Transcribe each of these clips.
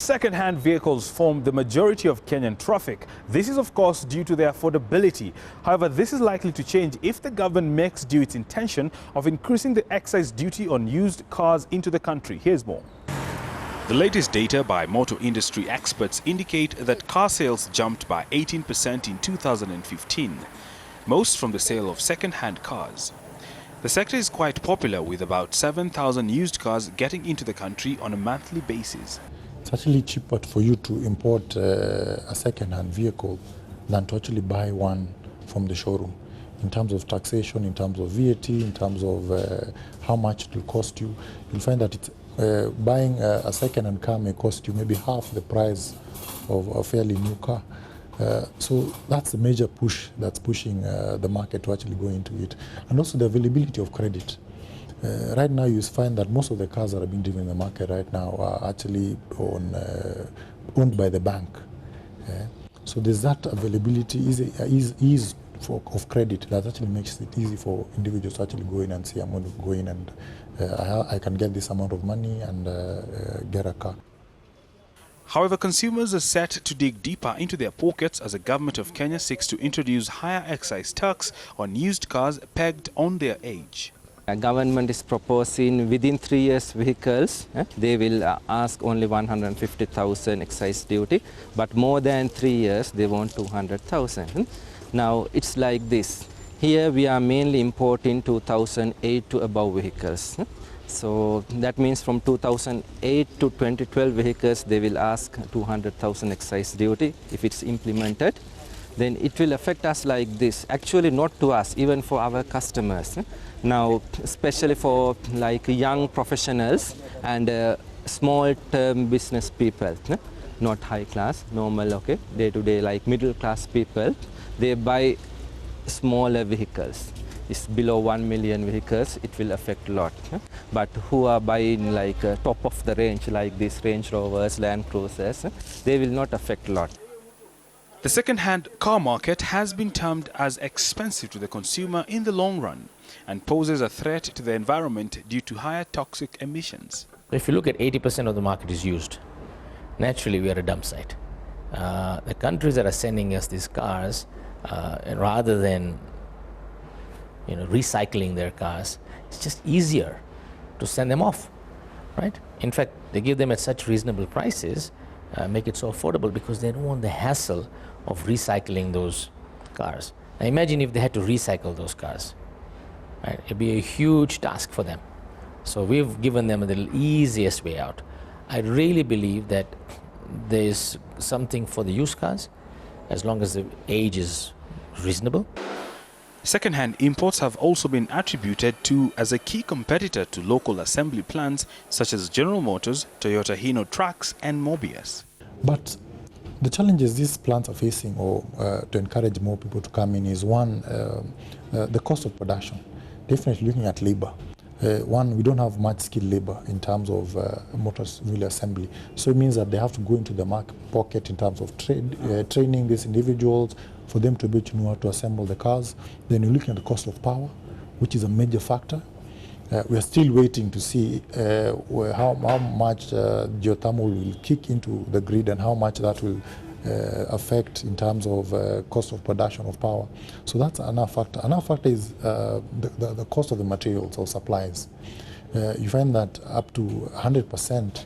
Second-hand vehicles form the majority of Kenyan traffic. This is, of course, due to their affordability. However, this is likely to change if the government makes due its intention of increasing the excise duty on used cars into the country. Here's more. The latest data by motor industry experts indicate that car sales jumped by 18% in 2015, most from the sale of second-hand cars. The sector is quite popular, with about 7,000 used cars getting into the country on a monthly basis. It's actually cheaper for you to import a second-hand vehicle than to actually buy one from the showroom. In terms of taxation, in terms of VAT, in terms of how much it will cost you, you'll find that buying a second-hand car may cost you maybe half the price of a fairly new car. So that's a major push that's pushing the market to actually go into it. And also the availability of credit. Right now you find that most of the cars that are being driven in the market right now are actually owned by the bank. So there's that availability, ease of credit that actually makes it easy for individuals to actually go in and say, I'm going to go in and I can get this amount of money and get a car. However, consumers are set to dig deeper into their pockets as the government of Kenya seeks to introduce higher excise tax on used cars pegged on their age. The government is proposing within 3 years vehicles, they will ask only 150,000 excise duty, but more than 3 years they want 200,000. Now it's like this. Here we are mainly importing 2008 to above vehicles. So that means from 2008 to 2012 vehicles they will ask 200,000 excise duty if it's implemented. Then it will affect us like this. Actually not to us, even for our customers. Now, especially for like young professionals and small term business people, not high class, normal, okay, day-to-day like middle class people, they buy smaller vehicles. It's below 1 million vehicles, it will affect a lot. But who are buying like top of the range like these Range Rovers, Land Cruisers, they will not affect a lot. The second-hand car market has been termed as expensive to the consumer in the long run and poses a threat to the environment due to higher toxic emissions. If you look at 80% of the market is used, naturally we are a dump site. The countries that are sending us these cars, rather than recycling their cars, it's just easier to send them off, right? In fact, they give them at such reasonable prices, make it so affordable because they don't want the hassle of recycling those cars. Now imagine if they had to recycle those cars, right? It'd be a huge task for them. So we've given them the easiest way out. I really believe that there's something for the used cars as long as the age is reasonable. Second-hand imports have also been attributed to as a key competitor to local assembly plants such as General Motors, Toyota Hino Trucks and Mobius. But the challenges these plants are facing, or to encourage more people to come in, is one, the cost of production. Definitely looking at labor. One, we don't have much skilled labor in terms of motor wheel assembly. So it means that they have to go into the market pocket in terms of training these individuals for them to be able to know how to assemble the cars. Then you're looking at the cost of power, which is a major factor. We are still waiting to see how much geothermal will kick into the grid and how much that will affect in terms of cost of production of power. So that's another factor. Another factor is the cost of the materials or supplies. You find that up to 100%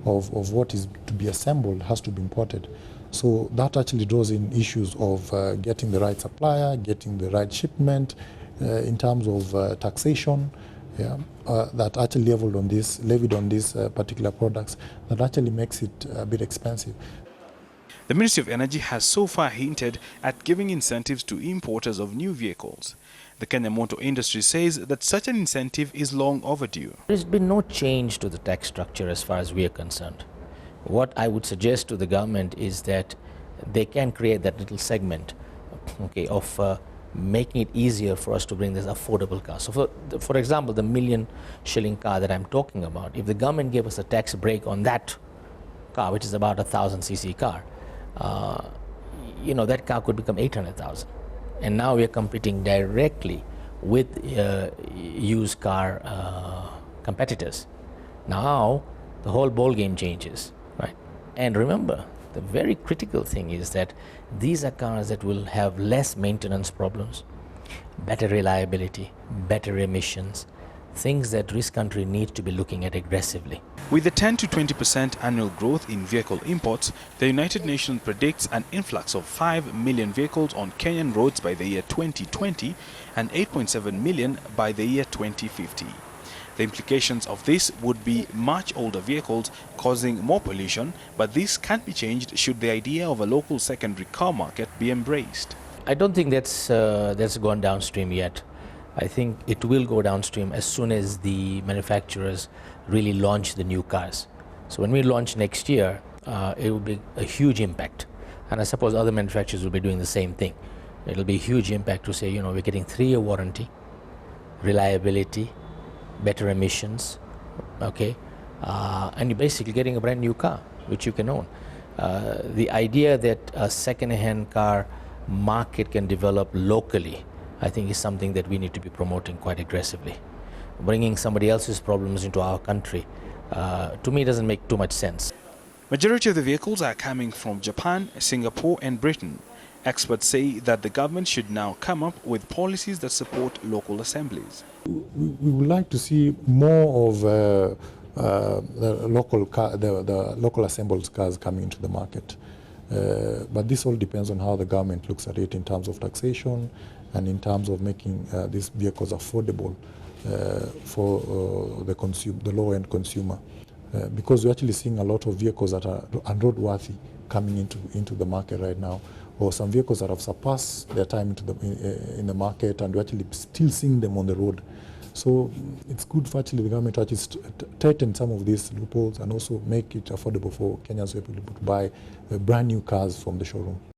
of what is to be assembled has to be imported. So that actually draws in issues of getting the right supplier, getting the right shipment, in terms of taxation, that actually levied on these particular products, that actually makes it a bit expensive. The Ministry of Energy has so far hinted at giving incentives to importers of new vehicles. The Kenya motor industry says that such an incentive is long overdue. There's been no change to the tax structure as far as we are concerned. What I would suggest to the government is that they can create that little segment, okay, of making it easier for us to bring this affordable car. So for example, the million-shilling car that I'm talking about, if the government gave us a tax break on that car, which is about a 1,000cc car, that car could become 800,000. And now we are competing directly with used car competitors. Now the whole ball game changes, right? And remember, the very critical thing is that these are cars that will have less maintenance problems, better reliability, better emissions, things that this country needs to be looking at aggressively. With the 10 to 20% annual growth in vehicle imports, the United Nations predicts an influx of 5 million vehicles on Kenyan roads by the year 2020 and 8.7 million by the year 2050. The implications of this would be much older vehicles causing more pollution, but this can't be changed should the idea of a local secondary car market be embraced. I don't think that's gone downstream yet. I think it will go downstream as soon as the manufacturers really launch the new cars. So when we launch next year, it will be a huge impact. And I suppose other manufacturers will be doing the same thing. It'll be a huge impact to say, you know, we're getting 3-year warranty, reliability, better emissions, okay? And you're basically getting a brand new car, which you can own. The idea that a second-hand car market can develop locally, I think is something that we need to be promoting quite aggressively. Bringing somebody else's problems into our country, to me, doesn't make too much sense. Majority of the vehicles are coming from Japan, Singapore and Britain. Experts say that the government should now come up with policies that support local assemblies. We would like to see more of the local assembled cars coming into the market. But this all depends on how the government looks at it in terms of taxation and in terms of making these vehicles affordable for the low-end consumer. Because we're actually seeing a lot of vehicles that are unroadworthy coming into the market right now, or some vehicles that have surpassed their time in the market, and we're actually still seeing them on the road. So it's good for actually the government to actually tighten some of these loopholes and also make it affordable for Kenyans to be able to buy brand new cars from the showroom.